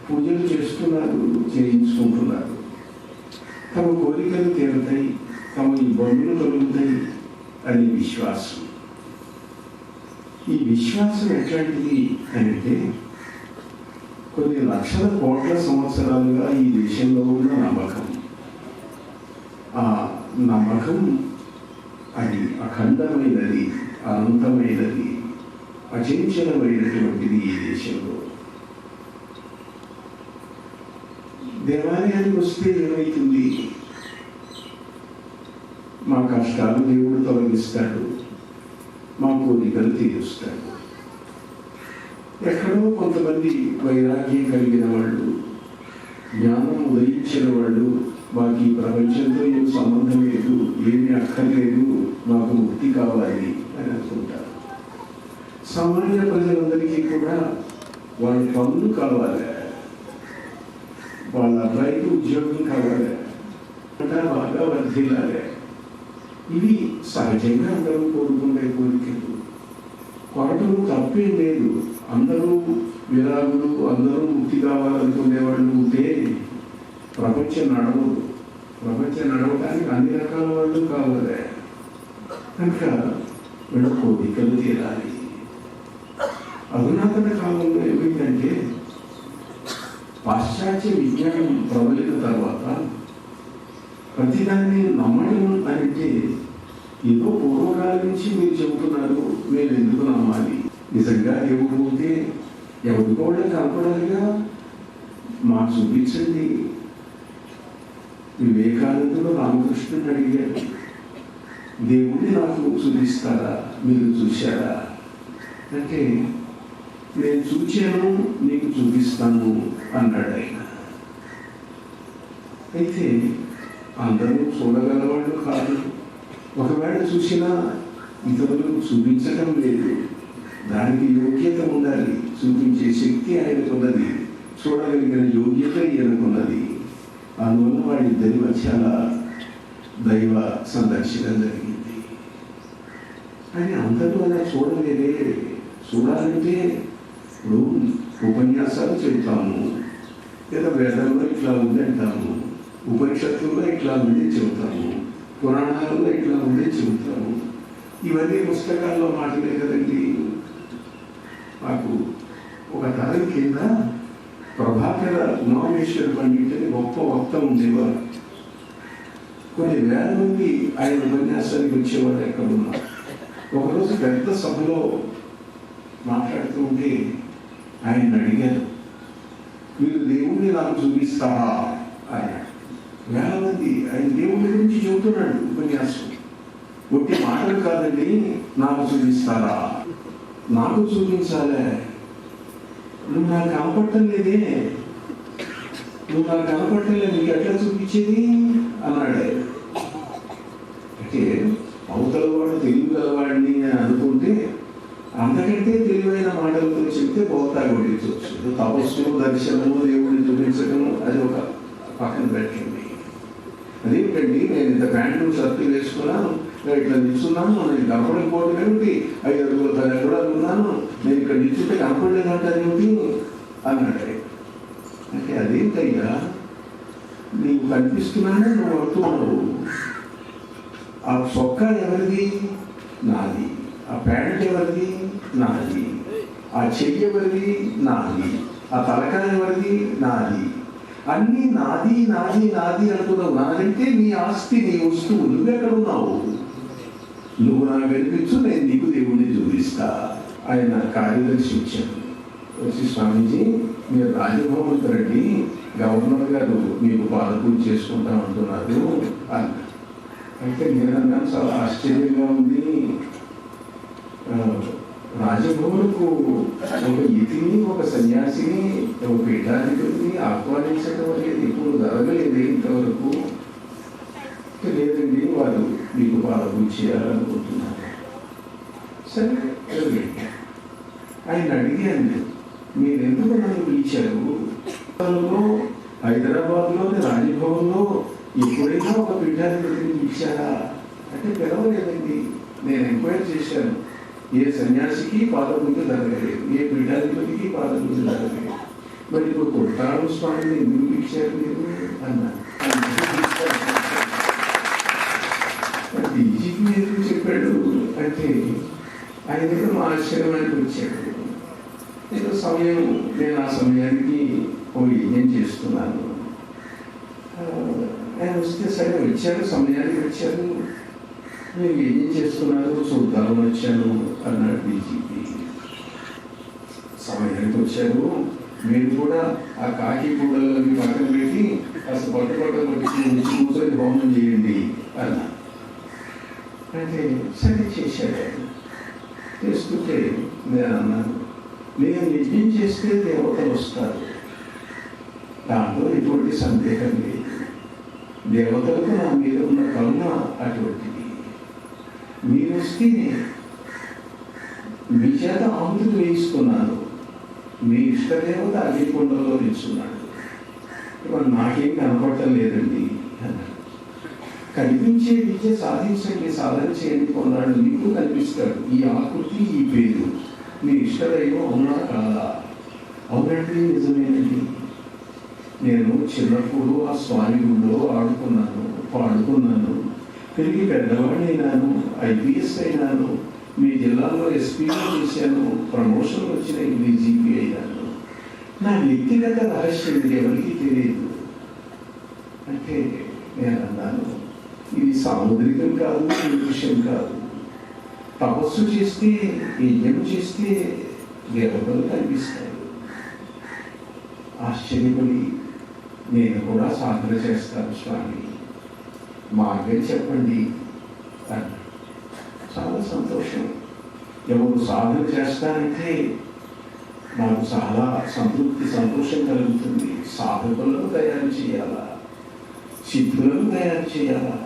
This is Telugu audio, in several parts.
పూజలు చేస్తున్నారు, చేయించుకుంటున్నారు. తమ కోరికలు తీరుతాయి, తమ ఇబ్బందులు కలుగుతాయి అనే విశ్వాసం. ఈ విశ్వాసం ఎట్లాంటిది అంటే కొన్ని లక్షల కోట్ల సంవత్సరాలుగా ఈ దేశంలో ఉన్న నమ్మకం. ఆ నమ్మకం అది అఖండమైనది, అనంతమైనది, అచంచలమైనటువంటిది. ఈ దేశంలో దేవాలయానికి వస్తే ఏమవుతుంది? మా కష్టాలు దేవుడు తొలగిస్తాడు, మా కోరికలు తీరుస్తాడు. ఎక్కడో కొంతమంది వైరాగ్యం కలిగిన వాళ్ళు, జ్ఞానం ఉదయించిన వాళ్ళు, మాకు ఈ ప్రపంచంతో ఏం సంబంధం లేదు, ఏమీ అక్కర్లేదు, మాకు ముక్తి కావాలి అని అనుకుంటారు. సామాన్య ప్రజలందరికీ కూడా వాళ్ళ పనులు కావాలి, వాళ్ళ అబ్బాయికి ఉద్యోగం కావాలి, బాగా వర్ధిల్లాలి. ఇవి సహజంగా అందరూ కోరుకునే కోరికలు. కోరటం తప్పేం లేదు. అందరూ విరాగులు, అందరూ ముక్తి కావాలనుకునేవాళ్ళు ఉంటే ప్రపంచం నడవదు. ప్రపంచం నడవడానికి అన్ని రకాల వాళ్ళు కావాలి. కనుక వీళ్ళ కోరికలు తీరాలి. అధునాతన కాలంలో ఏమిటంటే పాశ్చాత్య విజ్ఞానం ప్రబలిన తర్వాత ప్రతిదాన్ని నమ్మడం అంటే ఏదో పూర్వకాలం నుంచి మీరు చెబుతున్నారు, మీరు ఎందుకు నమ్మాలి? నిజంగా దేవుడు ఉంటే ఎవరికో వాళ్ళకి కనపడాలిగా, మాకు చూపించండి. వివేకానందుడు రామకృష్ణుని అడిగాడు, దేవుడిని నాకు చూపిస్తారా, మీరు చూశారా అంటే, నేను చూచాను, నీకు చూపిస్తాను అన్నాడు ఆయన. అయితే అందరూ చూడగలవాళ్ళు కాదు. ఒకవేళ చూసినా ఇతరులకు చూపించడం లేదు. దానికి యోగ్యత ఉండాలి. చూపించే శక్తి ఆయనకున్నది, చూడగలిగిన యోగ్యత ఈయనకున్నది. అందువల్ల వాళ్ళిద్దరి మధ్య దైవ సందర్శన జరిగింది. కానీ అందరూ అలా చూడలేదే. చూడాలంటే ఇప్పుడు ఉపన్యాసాలు చెబుతాము, లేదా వేదంలో ఇట్లా ఉంది అంటాము, ఉపనిషత్తుల్లో ఇట్లా ఉంది చెబుతాము, పురాణాలలో ఇట్లా ఉంది చెబుతాము. ఇవన్నీ పుస్తకాల్లో మాటలే కదండి. మాకు ఒక తరం కింద ప్రభాకర ఉమామేశ్వర పండితుని గొప్ప వక్త ఉండేవారు. కొన్ని వేల మంది ఆయన ఉపన్యాసానికి వచ్చేవారు ఎక్కడున్నారు. ఒకరోజు పెద్ద సభలో మాట్లాడుతూ ఉంటే ఆయన అడిగారు, మీరు దేవుణ్ణి నాకు చూపిస్తారా అన్నాడు. వేల మంది ఆయన దేవుడి గురించి చెబుతున్నాడు ఉపన్యాసం. ఒట్టి మాటలు కాదండి, నాకు చూపిస్తారా? నాకు చూపించాలే. నువ్వు నాకు కనపడటం లేదే, నువ్వు నాకు కనపడటం లేదు, నీకు ఎట్లా చూపించేది అన్నాడు. అంటే అవతల వాడు తెలివి గలవాడిని అని అనుకుంటే అంతకంటే తెలివైన మాటలతో చెప్తే పోతాయి కొట్టించవచ్చు. తపస్సు, దర్శనము, దేవుడిని చూపించడము అది ఒక పక్కన పెట్టండి. అదేంటండి, నేను ఇంత ప్యాంటు షర్టు వేసుకున్నాను, ఇట్లా నిల్చున్నాను, నేను కనపడకపోవడం ఏమిటి, 5 అడుగుల 10 అడుగులు ఉన్నాను, నేను ఇక్కడ నిల్చుంటే కనపడలేదంటారేమిటి అన్నాడు. అంటే అదేంటయ్యా, నీవు కనిపిస్తున్నానే, నువ్వు అంటున్నావు. ఆ చొక్కా ఎవరిది? నాది. ఆ ప్యాంట్ ఎవరిది? నాది. ఆ చెయ్యి ఎవరిది? నాది. ఆ తలకాయ ఎవరిది? నాది. అన్నీ నాది నాది నాది అంటున్నావు. నాదంటే నీ ఆస్తి, నీ వస్తువు. నువ్వెక్కడున్నావు? నువ్వు నాకు కనిపించు, నేను నీకు దేవుణ్ణి చూపిస్తా. ఆయన కార్యదర్శి వచ్చాను. వచ్చి, స్వామీజీ మీరు రాజభవన్కి రండి, గవర్నర్ గారు మీకు పాదపూజ చేసుకుంటా ఉంటున్నారు అన్న. అయితే నేను చాలా ఆశ్చర్యంగా ఉంది. రాజభవన్కు ఒక ఇతిని, ఒక సన్యాసిని, ఒక పీఠాధిపతిని ఆహ్వానించడం అనేది ఇప్పుడు జరగలేదు ఇంతవరకు. లేదండి, వారు మీకు పాదపూజ చేయాలనుకుంటున్నారు. సరే ఆయన అడిగాను, మీరు ఎందుకు నన్ను పిలిచారు? హైదరాబాద్లోని రాజభవన్లో ఎప్పుడైనా ఒక పీఠాధిపతిని పిలిచారా అంటే పిలవలేదండి. నేను ఎంక్వైరీ చేశాను, ఏ సన్యాసికి పాదపూజ జరగలేదు, ఏ పీఠాధిపతికి పాదపూజ జరగలేదు. మరి ఇప్పుడు కొట్టాడు స్వామిని ఎందుకు ఇచ్చారు మీరు అన్నారు. డీజీపీ ఎందుకు చెప్పాడు అంటే ఆయన దగ్గర మా ఆశ్చర్యానికి వచ్చాడు. ఏదో సమయం నేను ఆ సమయానికి ఓ యజ్ఞం చేస్తున్నాను. ఆయన వస్తే సరే వచ్చారు, సమయానికి వచ్చారు, మీరు యజ్ఞం చేస్తున్నారు చూద్దామని వచ్చాను అన్నాడు డీజీపీ. సమయానికి వచ్చారు, మీరు కూడా ఆ కాకి కూడలని పక్కన పెట్టి కాస్త పట్టుబట్ట కూర్చొని హోమం చేయండి అన్నా. అంటే సరే చేశాడు. చేస్తుంటే నేను అన్నాను, నేను యజ్ఞం చేస్తే దేవతలు వస్తారు, దాంట్లో ఎటువంటి సందేహం లేదు. దేవతలకు నా మీద ఉన్న కరుణ అటువంటిది. మీరు వస్తే మీ చేత ఆముతులు వేయిస్తున్నాను, మీ ఇష్టదేవత అగ్నికొండలో నిల్చున్నాడు, ఇప్పుడు నాకేం కనపడటం లేదండి అన్నాడు. కనిపించే విద్య సాధించండి, సాధన చేయండి కొన్నాడు, మీకు కనిపిస్తాడు ఈ ఆకృతి, ఈ పేరు, మీ ఇష్టదైవం అవునా కాదా? అవునండి, నిజమేనండి. నేను చిన్నప్పుడు ఆ స్వామి గుడిలో ఆడుకున్నాను, పాడుకున్నాను, తిరిగి పెద్దవాడినైనాను, ఐపీఎస్ అయినాను, మీ జిల్లాలో ఎస్పీగా చేశాను, ప్రమోషన్ వచ్చిన డీజీపీ అయినాను. నా వ్యక్తిగత రహస్యం ఎవరికి తెలియదు అంటే నేను అన్నాను, ఇది సాముద్రికం కాదు, ఈ విషయం కాదు. తపస్సు చేస్తే, యజ్ఞం చేస్తే దేవతలు కనిపిస్తాయి. ఆశ్చర్యపడి నేను కూడా సాధన చేస్తాను స్వామి, మార్గం చెప్పండి అన్నాడు. చాలా సంతోషం. ఎవరు సాధన చేస్తారంటే నాకు చాలా సంతృప్తి, సంతోషం కలుగుతుంది. సాధకులను తయారు చేయాలా, సిద్ధులను తయారు చేయాలా,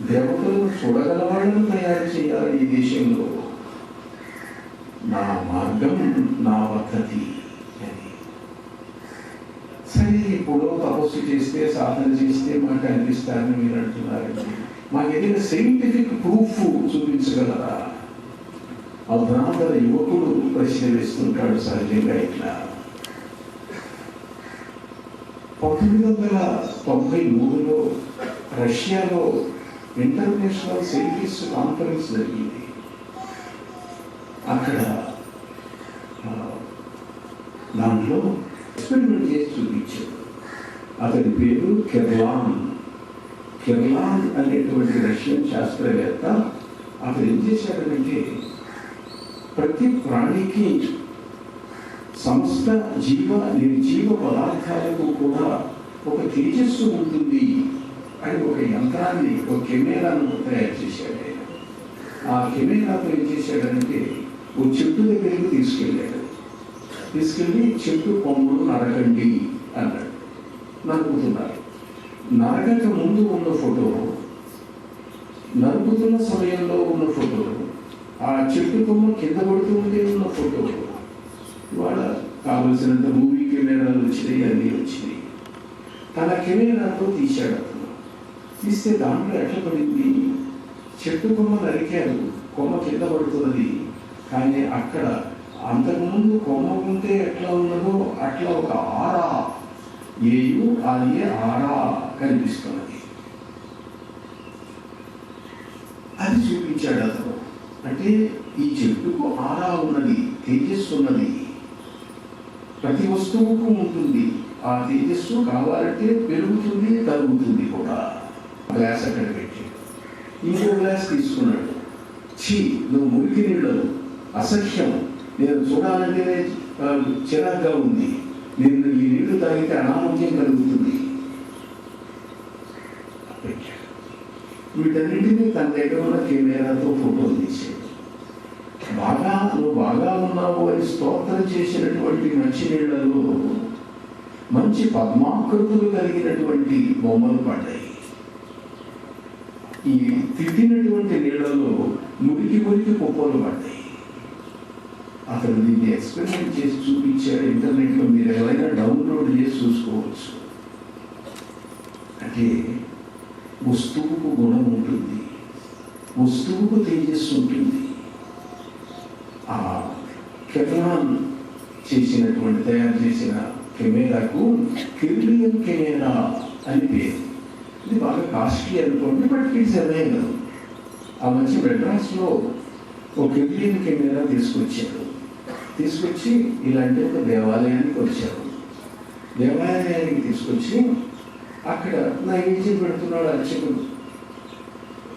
దేవతలను చూడగల వాళ్ళను తయారు చేయాలి ఈ దేశంలో. నా మార్గం, నా పద్ధతి అని. సరే, ఇప్పుడు తపస్సు చేస్తే, సాధన చేస్తే మాకు అనిపిస్తారని మీరు అంటున్నారండి. మాకు ఏదైనా సైంటిఫిక్ ప్రూఫ్ చూపించగలరా? అధునాతన యువకుడు ప్రశ్న వేస్తుంటాడు సహజంగా. ఇట్లా 1993లో రష్యాలో ఇంటర్నేషనల్ సైంటిస్ట్ కాన్ఫరెన్స్ జరిగింది. అక్కడ దాంట్లో ఎక్స్పెరిమెంట్ చేసి చూపించాడు. అతని పేరు కెర్లాన్ అనేటువంటి రష్యన్ శాస్త్రవేత్త. అతను ఏం చేశాడంటే ప్రతి ప్రాణికి, సమస్త జీవ నిర్జీవ పదార్థాలకు కూడా ఒక తేజస్సు ఉంటుంది అని ఒక యంత్రాన్ని, ఒక కెమెరాను తయారు చేశాడు ఆయన. ఆ కెమెరాతో ఏం చేశాడంటే ఓ చెట్టు దగ్గరికి తీసుకెళ్ళి చెట్టు కొమ్మలు నరకండి అన్నాడు. నరుకుతున్నారు. నరకక ముందు ఉన్న ఫోటో, నరుకుతున్న సమయంలో ఉన్న ఫోటో, ఆ చెట్టు కొమ్మ కింద పడుతూ ఉంటే ఉన్న ఫోటో, ఇవాళ కావలసినంత మూవీ కెమెరాలు వచ్చినాయి, అన్నీ వచ్చినాయి. తన కెమెరాతో తీశాడు. అతను తీస్తే దాంట్లో ఎట్లా పడింది, చెట్టు కొమ్మ నరికారు, కొమ్మ కింద పడుతున్నది, కానీ అక్కడ అంతకుముందు కొమ్మ ఉంటే ఎట్లా ఉన్నదో అట్లా ఒక ఆరా, ఆరా కనిపిస్తున్నది. అది చూపించాడు అతను. అంటే ఈ చెట్టుకు ఆరా ఉన్నది, తేజస్సు ఉన్నది, ప్రతి వస్తువుకు ఉంటుంది. ఆ తేజస్సు కావాలంటే పెరుగుతుంది, తరుగుతుంది కూడా. గ్లాస్ అక్కడ పెట్టాడు. ఇంకో గ్లాస్ తీసుకున్నాడు. నువ్వు మురికి నీళ్ళు అసహ్యం, నేను చూడాలంటే చిరాగ్గా ఉంది, నేను ఈ నీళ్లు తాగితే అనారోగ్యం కలుగుతుంది పెట్టాడు. వీటన్నింటినీ తన దగ్గర ఉన్న కెమెరాతో ఫోటోలు తీశాడు. నువ్వు బాగా ఉన్నావు అని స్తోత్రం చేసినటువంటి మంచి నీళ్లలో మంచి పద్మాకృతులు కలిగినటువంటి బొమ్మలు పడ్డాయి. ఈ తిట్టినటువంటి నీళ్లలో మురికి కుప్పలు పడ్డాయి. అతను దీన్ని ఎక్స్పెరిమెంట్ చేసి చూపించాడు. ఇంటర్నెట్లో మీరు ఎవరైనా డౌన్లోడ్ చేసి చూసుకోవచ్చు. అంటే వస్తువుకు గుణం ఉంటుంది, వస్తువుకు తేజస్సు ఉంటుంది. ఆ కెర్లాన్ తయారు చేసిన కెమెరాకు కెర్లియన్ కెమెరా అని పేరు. ఇది బాగా కాస్ట్లీ అనుకోండి, బట్ ఇట్స్ అవైలబుల్. ఆ మంచి మెడ్రాస్లో ఒక కెర్లియన్ కెమెరా తీసుకొచ్చి ఇలాంటి ఒక దేవాలయానికి వచ్చారు. దేవాలయానికి తీసుకొచ్చి అక్కడ నైవేద్యం పెడుతున్నాడు అర్చకుడు.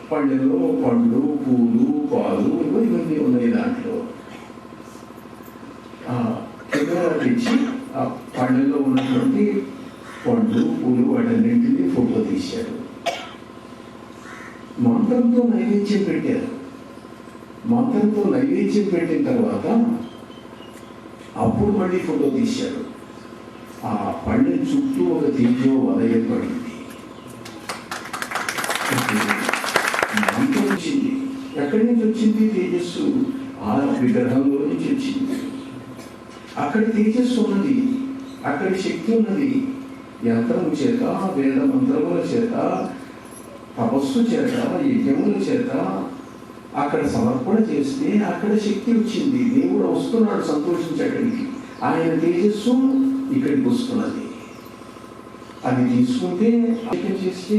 పళ్ళెలో పండ్లు, పూలు, పాలు ఇవన్నీ ఉన్నాయి. దాంట్లో కెమెరా తెచ్చి ఆ పళ్ళెలో ఉన్నటువంటి పండ్లు, పూలు వాటన్నింటినీ ఫోటో తీశారు. మంత్రంతో నైవేద్యం పెట్టారు. మంత్రంతో నైవేద్యం పెట్టిన తర్వాత అప్పుడు మళ్ళీ ఫోటో తీశారు. ఆ పళ్ళె చుట్టూ ఒక తేజో వలయం పడింది. మంత్రం వచ్చింది. ఎక్కడి నుంచి వచ్చింది తేజస్సు? ఆ విగ్రహంలో నుంచి వచ్చింది. అక్కడ తేజస్సు ఉన్నది, అక్కడ శక్తి ఉన్నది. యంత్రము చేత, వేద మంత్రముల చేత, తపస్సు చేత, యజ్ఞముల చేత అక్కడ సమర్పణ చేస్తే అక్కడ శక్తి వచ్చింది. దేవుడు వస్తున్నాడు సంతోషించడానికి. ఆయన తేజస్సు ఇక్కడికి వస్తున్నది. అది తీసుకుంటే చేస్తే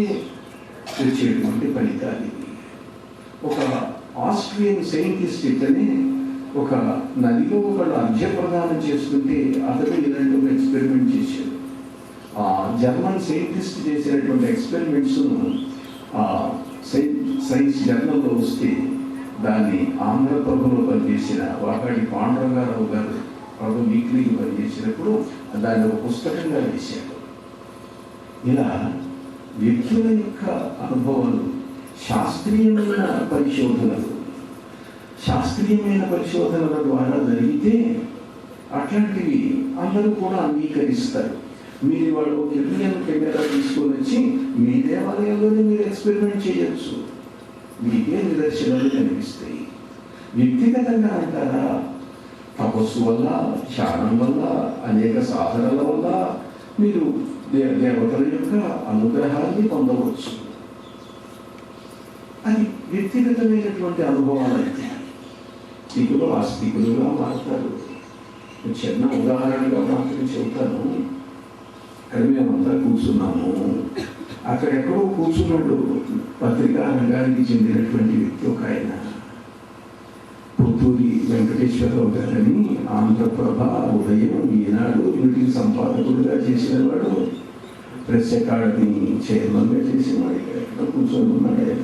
వచ్చేటువంటి ఫలితాలు. ఒక ఆస్ట్రియన్ సైంటిస్ట్ ఇతనే ఒక నదిలో ఒకళ్ళు అర్ఘ్యప్రదానం చేస్తుంటే అతను ఇలాంటి ఒక ఎక్స్పెరిమెంట్ చేశాడు. ఆ జర్మన్ సైంటిస్ట్ చేసినటువంటి ఎక్స్పెరిమెంట్స్ సైన్స్ జర్నల్లో వస్తే దాన్ని ఆంధ్రప్రభలో పనిచేసిన వాకాడి పాండురంగారావు గారు ప్రభు వీక్లీకి పనిచేసినప్పుడు దాన్ని ఒక పుస్తకంగా వేశాడు. ఇలా వ్యక్తుల యొక్క అనుభవాలు, శాస్త్రీయమైన పరిశోధనల ద్వారా జరిగితే అట్లాంటివి అందరూ కూడా అంగీకరిస్తారు. మీరు వాళ్ళు కెమెరా తీసుకొని వచ్చి మీ దేవాలయంలోనే మీరు ఎక్స్పెరిమెంట్ చేయొచ్చు, మీకే నిదర్శనాలు కనిపిస్తాయి. వ్యక్తిగతంగా అంటారా? తపస్సు వల్ల, ధ్యానం వల్ల, అనేక సాధనల వల్ల మీరు దేవతల యొక్క అనుగ్రహాన్ని పొందవచ్చు. అది వ్యక్తిగతమైనటువంటి అనుభవాలు అయితే స్థితులు ఆస్తికులుగా మారుతారు. చిన్న ఉదాహరణగా మాత్రం చెబుతాను. అక్కడ మేమంతా కూర్చున్నాము. అక్కడెక్కడో కూర్చున్నాడు పత్రికా రంగానికి చెందినటువంటి వ్యక్తి ఒక ఆయన, పుత్తూరి వెంకటేశ్వరరావు గారని, ఆంధ్రప్రభ, ఉదయం, ఈనాడు వీటికి సంపాదకుడుగా చేసిన వాడు, ప్రెస్ అకాడమీ చైర్మన్గా చేసిన వాడు. ఎక్కడ కూర్చొని ఉన్నాడు ఆయన.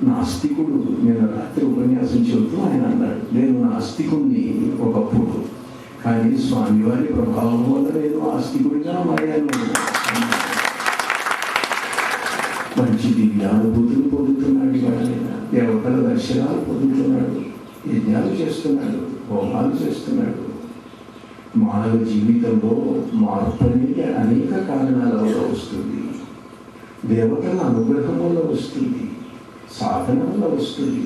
నాస్తికుడు. నేను రాత్రి ఉపన్యాసం చెబుతూ ఆయన అన్నాడు, నేను నాస్తికుడిని ఒకప్పుడు, కానీ స్వామివారి ప్రభావం వల్ల నేను ఆస్తికుడిగా మారాను. మంచి దివ్యానుభూతులు పొందుతున్నాడు. దేవతల దర్శనాలు పొందుతున్నాడు, యజ్ఞాలు చేస్తున్నాడు, హోమాలు చేస్తున్నాడు. మానవ జీవితంలో మార్పు అనేది అనేక కారణాల వల్ల వస్తుంది. దేవతల అనుగ్రహం వల్ల వస్తుంది, సాధన వల్ల వస్తుంది,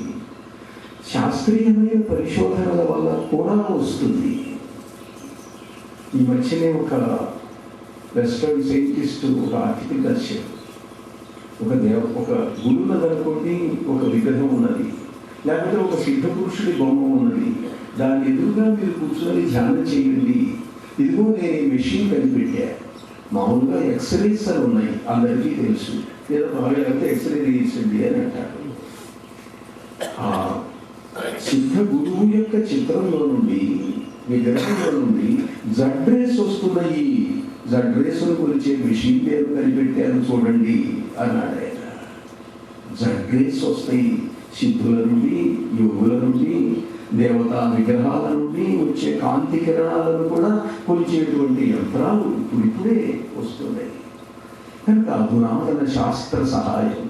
శాస్త్రీయమైన పరిశోధనల వల్ల కూడా వస్తుంది. ఈ మధ్యనే ఒక వెస్టర్న్ సైంటిస్ట్ ఒక ఆర్టికల్ రాశారు. ఒక గురువులదనుకోండి, ఒక విగ్రహం ఉన్నది, లేకపోతే ఒక సిద్ధ పురుషుడి బొమ్మ ఉన్నది. దాని ఎదురుగా మీరు కూర్చొని ధ్యానం చేయండి. ఇదిగో నేను ఈ మెషిన్ కనిపెట్టా. మామూలుగా ఎక్స్రేస్ అని ఉన్నాయి, అందరికీ తెలుసు. ఏదో బాగా అయితే ఎక్స్రే తీయించండి అని అంటారు. ఆ సిద్ధ గురువు యొక్క చిత్రంలో నుండి, విగ్రహంలో నుండి జడ్ రేస్ వస్తున్నాయి. జడ్ రేసును గురించే మెషిన్ పేరు కనిపెట్టాను చూడండి అన్నాడు ఆయన. జడ్ రేస్ వస్తాయి. సిద్ధుల నుండి, యోగుల నుండి, దేవతా విగ్రహాల నుండి వచ్చే కాంతి కిరణాలను కూడా కొలిచేటువంటి యంత్రాలు ఇప్పుడిప్పుడే వస్తున్నాయి. కనుక అధునాతన శాస్త్ర సహాయం,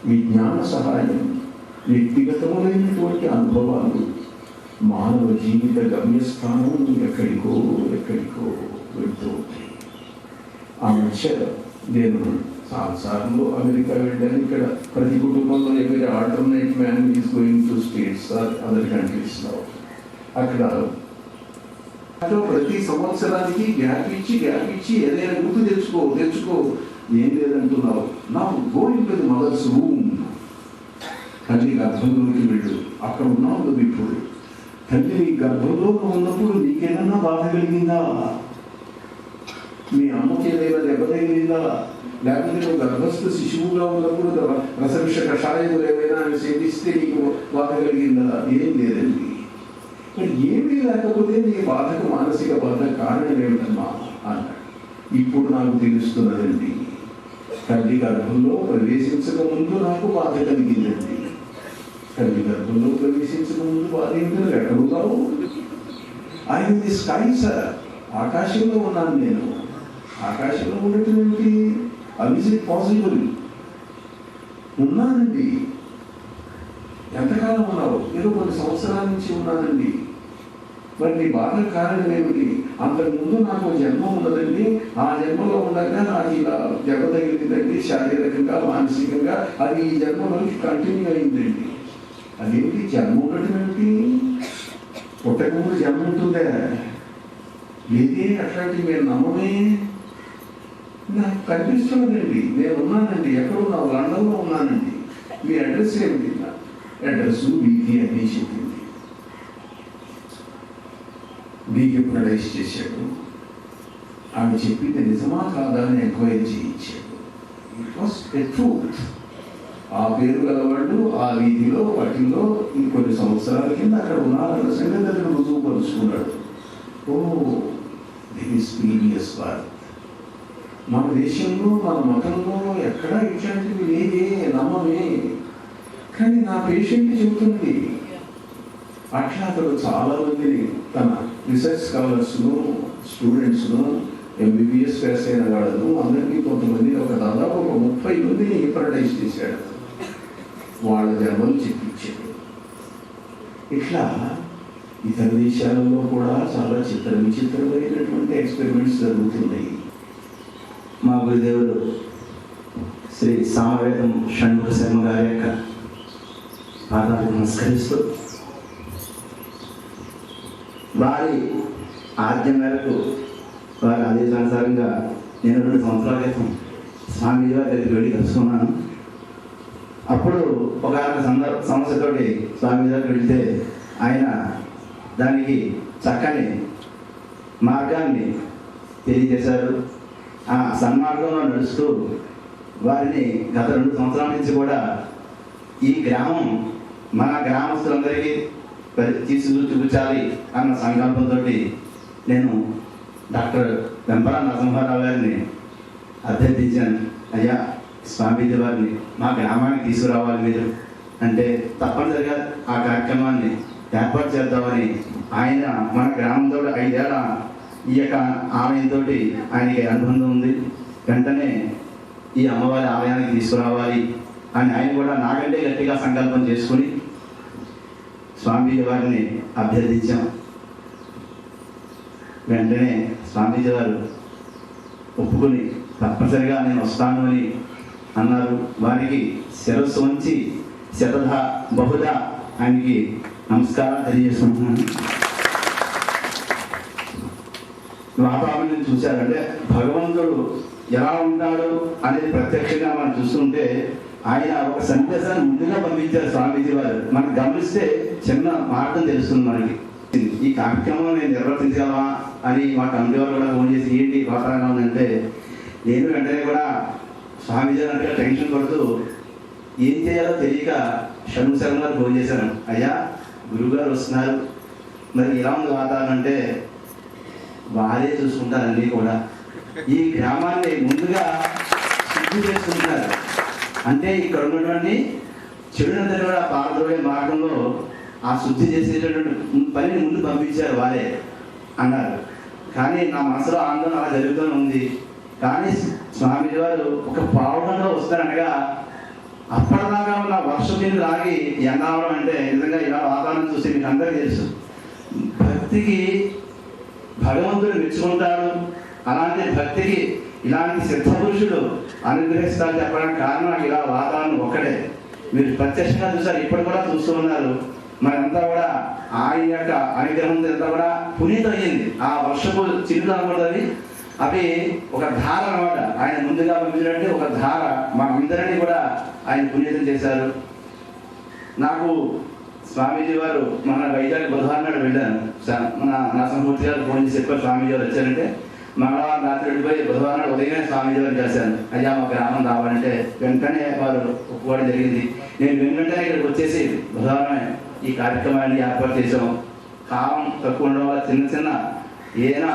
విజ్ఞాన సహాయం, వ్యక్తిగతములైనటువంటి అనుభవాలు మానవ జీవిత గమ్యస్థానం ఎక్కడికో వెళ్తూ ఉంటాయి. ఆ మధ్య నేను చాలాసార్లు అమెరికా వెళ్ళాను. ఇక్కడ ప్రతి కుటుంబంలో ఎవరి alternate man is going to states or other కంట్రీస్లో. అక్కడ ప్రతి సంవత్సరానికి గ్యాప్ ఇచ్చి ఏదైనా గుర్తు తెచ్చుకో ఏం లేదంటున్నావు. నాకు going to the mother's room, తల్లి గర్భంలోకి వెళ్ళు. అక్కడ ఉన్నావు నువ్వు ఇప్పుడు. తల్లి గర్భంలో ఉన్నప్పుడు నీకేదన్నా బాధ కలిగిందా? మీ అమ్మకి ఏదైనా దెబ్బ తగిలిందా, లేకపోతే నువ్వు గర్భస్థ శిశువుగా ఉన్నప్పుడు రసవిష కషాయములు ఏమైనా సేవిస్తే నీకు బాధ కలిగిందా? ఏం లేదండి. మరి ఏమీ లేకపోతే నీ బాధకు మానసిక బాధ కారణం ఏమిటమ్మా అన్నాడు. ఇప్పుడు నాకు తెలుస్తున్నదండి, తల్లి గర్భంలో ప్రవేశించక ముందు నాకు బాధ కలిగిందండి. తల్లి గర్భంలో ప్రవేశించక ముందు బాధ ఏమిటో ఎక్కడున్నావు? ఆయన ది స్కై సార్, ఆకాశంలో ఉన్నాను నేను. ఆకాశంలో ఉండటం ఏమిటి? Is it possible? ఉన్నానండి. ఎంతకాలం ఉన్నావు? ఏదో కొన్ని సంవత్సరాల నుంచి ఉన్నానండి. మరి నీ బాధ కారణం ఏమిటి? అంతకుముందు నాకు జన్మ ఉన్నదండి, ఆ జన్మలో ఉండగా నాకు ఇలా దెబ్బ తగిలిందండి, శారీరకంగా మానసికంగా. అది ఈ జన్మలోకి కంటిన్యూ అయిందండి. అదేమిటి జన్మ ఉండటం ఏమిటి? పుట్టకముందు జన్మ ఉంటుందే? ఏది అట్లాంటివి మేము నమ్మమే. నాకు కనిపిస్తున్నదండి, నేను ఉన్నానండి. ఎక్కడున్నావు? లండన్లో ఉన్నానండి. మీ అడ్రస్ ఏమిటి? అడ్రస్ వీధి అని చెప్పింది. వీధి ప్రొడైజ్ చేశాడు. ఆమె చెప్పింది నిజమా కాదా అని ఎంక్వైరీ చేయించాడు. It was a truth. ఆ పేరు గలవాళ్ళు ఆ వీధిలో వాటిల్లో ఇంకొన్ని సంవత్సరాల కింద అక్కడ ఉన్నారన్న సంగతి అతను రుజువుపరుచుకున్నాడు. ఓ, దిస్ ప్రీవియస్ బర్త్. మన దేశంలో మన మతంలో ఎక్కడా ఇట్లాంటివి లేదే, నమ్మమే. కానీ నా పేషెంట్ చెబుతుంది. అట్లా అతడు చాలా మందిని తన రీసెర్చ్ స్కాలర్స్ను, స్టూడెంట్స్ను, ఎంబీబీఎస్ పాస్ అయిన వాళ్ళను అందరికీ కొంతమంది దాదాపు 30 మందిని హిప్నటైజ్ చేశాడు. వాళ్ళ జన్మలు చెప్పించాడు. ఇట్లా ఇతర దేశాలలో కూడా చాలా విచిత్రమైనటువంటి ఎక్స్పెరిమెంట్స్ జరుగుతున్నాయి. మా గురుదేవుడు శ్రీ సామవేదం షణ్ముఖ శర్మ గారి యొక్క పాదాలకు నమస్కరిస్తూ, వారి ఆజ్ఞ మేరకు వారి ఆదేశానుసారంగా నేను 2 సంవత్సరాల క్రితం స్వామీజీ వారి దగ్గరికి వెళ్ళి కలుసుకున్నాను. అప్పుడు ఒక సమస్యతోటి స్వామీజీ గారికి వెళితే ఆయన దానికి చక్కని మార్గాన్ని తెలియజేశారు. ఆ సన్మార్గంలో నడుస్తూ వారిని గత 2 సంవత్సరాల నుంచి కూడా ఈ గ్రామం మన గ్రామస్తులందరికీ చూపించాలి అన్న సంకల్పంతో నేను డాక్టర్ వెంపరా నరసింహారావు గారిని అభ్యర్థించాను. అయ్యా, స్వామీజీ వారిని మా గ్రామానికి తీసుకురావాలి మీరు అంటే, తప్పనిసరిగా ఆ కార్యక్రమాన్ని ఏర్పాటు చేద్దామని ఆయన మన గ్రామంతో 5 ఏళ్ల ఈ యొక్క ఆలయంతో ఆయనకి అనుబంధం ఉంది. వెంటనే ఈ అమ్మవారి ఆలయానికి తీసుకురావాలి అని ఆయన కూడా నాకంటే గట్టిగా సంకల్పం చేసుకుని స్వామీజీ వారిని అభ్యర్థించాం. వెంటనే స్వామీజీ వారు ఒప్పుకొని తప్పనిసరిగా నేను వస్తాను అని అన్నారు. వారికి శిరస్సు వంచి శతధ బహుధా ఆయనకి నమస్కారం తెలియజేస్తున్నాను. వాతావరణం చూశారంటే భగవంతుడు ఎలా ఉంటాడు అనేది ప్రత్యక్షంగా మనం చూస్తుంటే ఆయన ఒక సందేశాన్ని ముందుగా పంపించారు స్వామీజీ వారు. మనం గమనిస్తే చిన్న మార్గం తెలుస్తుంది మనకి. ఈ కార్యక్రమం నేను నిర్వర్తించగలవా అని మా కమిటీ వారు కూడా ఫోన్ చేసి ఏంటి వాతావరణం ఉందంటే, నేను వెంటనే కూడా స్వామీజీ అంటే టెన్షన్ పడుతూ ఏం చేయాలో తెలియక షణ్ముఖ శర్మ గారు ఫోన్ చేశాను. అయ్యా, గురువుగారు వస్తున్నారు, మరి ఎలా ఉంది వాతావరణం అంటే, వారే చూసుకుంటారండి కూడా ఈ గ్రామాన్ని ముందుగా శుద్ధి చేసుకుంటున్నారు. అంటే ఇక్కడ ఉన్నటువంటి చెడునందరూ కూడా పారదోడే మార్గంలో ఆ శుద్ధి చేసేటటువంటి పనిని ముందు పంపించారు వారే అన్నారు. కానీ నా మనసులో ఆందోళన అలా జరుగుతూనే ఉంది. కానీ స్వామీజీ వారు ఒక పావుగంలో వస్తారనగా అప్పటిదాకా ఉన్న వర్షం నీళ్ళు ఆగి ఎండావడం అంటే నిజంగా ఇలా వాతావరణం చూసి మీకు అందరికీ తెలుసు. భక్తికి భగవంతుడు మెచ్చుకుంటాడు. అలాంటి భక్తికి ఇలాంటి సిద్ధపురుషుడు అనుగ్రహిస్తారు చెప్పడానికి కారణం ఇలా వాతావరణం ఒక్కడే. మీరు ప్రత్యక్షంగా చూసారు, ఇప్పుడు కూడా చూస్తూ ఉన్నారు. మనంతా కూడా ఆయన యొక్క అనుగ్రహం అంతా కూడా పునీతం అయ్యింది. ఆ వర్షపు చిరులు అనకూడదు, అవి ఒక ధార అన్నమాట. ఆయన ముందుగా పంపించినట్టు ఒక ధార మనందరినీ కూడా ఆయన పునీతం చేశారు. నాకు స్వామీజీ వారు మన వైజాగ్ బుధవారం నాడు వెళ్ళాను. మన నరసింహమూర్తి గారు ఫోన్ చేసి చెప్పారు స్వామీజీ వారు వచ్చారంటే, మంగళవారం రాత్రి వెళ్ళిపోయి బుధవారం ఉదయమే స్వామీజీ వారిని కలిశాను. అయ్యా మా గ్రామం రావాలంటే వెంటనే వారు ఒప్పుకోవడం జరిగింది. నేను వెంటనే ఇక్కడికి వచ్చేసి బుధవారం ఈ కార్యక్రమాన్ని ఏర్పాటు చేసాం. కాలం తక్కువ ఉండడం వల్ల చిన్న చిన్న ఏదైనా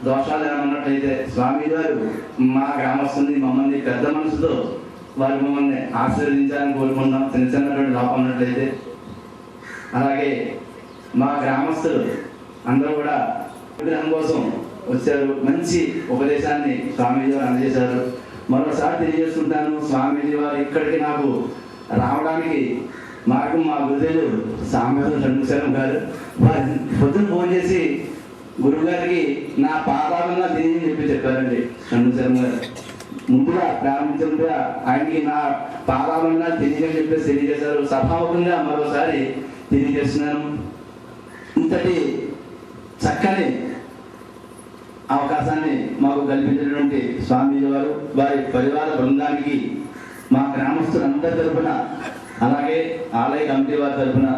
దోషాలు ఏమైనా ఉన్నట్లయితే స్వామీజీ వారు మా గ్రామస్తుని మమ్మల్ని పెద్ద మనసుతో వారు మమ్మల్ని ఆశీర్వదించాలని కోరుకుంటున్నాం. చిన్న చిన్నటువంటి లోపం ఉన్నట్లయితే అలాగే మా గ్రామస్తులు అందరూ కూడా విగ్రహం కోసం వచ్చారు. మంచి ఉపదేశాన్ని స్వామీజీ వారు అందజేశారు. మరోసారి తెలియజేస్తుంటాను, స్వామీజీ వారు ఇక్కడికి నాకు రావడానికి మార్గం మా గురుదేవులు సామవేద షణ్ముఖశర్మ గారు. వారి పొద్దున ఫోన్ చేసి గురువు గారికి నా పాదాలన్నా తెలియని చెప్పారండి షణ్ముఖశర్మ గారు. ముందుగా ప్రారంభించే ఆయనకి నా పాదాలన్నా తెలియని చెప్పేసి తెలియజేశారు. సభాముఖంగా మరోసారి తెలియజేస్తున్నాను. ఇంతటి చక్కని అవకాశాన్ని మాకు కల్పించినటువంటి స్వామీజీ వారు, వారి పరివార బృందానికి మా గ్రామస్తులందరి తరఫున, అలాగే ఆలయ కమిటీ వారి తరఫున,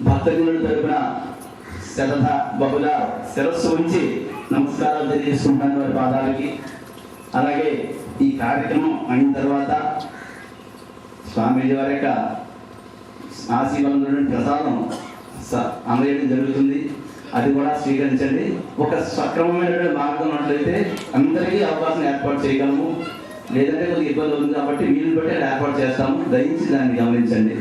భక్తజనుల తరఫున శరధ బహుళ శిరస్సు ఉంచి నమస్కారాలు తెలియజేసుకుంటాను వారి పాదాలకి. అలాగే ఈ కార్యక్రమం అయిన తర్వాత స్వామీజీ వారి యొక్క ఆశీర్వాదం ప్రసాదం అందజేయడం జరుగుతుంది. అది కూడా స్వీకరించండి. ఒక సక్రమమైనటువంటి మార్గం ఉన్నట్లయితే అందరికీ అవకాశం ఏర్పాటు చేయగలము. లేదంటే కొద్దిగా ఇబ్బంది అవుతుంది కాబట్టి వీలు బట్టి ఏర్పాటు చేస్తాము. దయించి దాన్ని గమనించండి.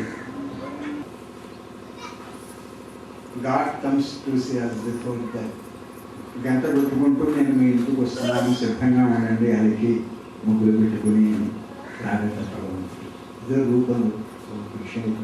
God comes to see us before that. గంట కొట్టుకుంటూ నేను మీ ఇంటికి వస్తున్నాను, సిద్ధంగా ఉండండి అనికి ముగ్గులు పెట్టుకుని ప్రారంభ ఇదే రూపంలో విషయం.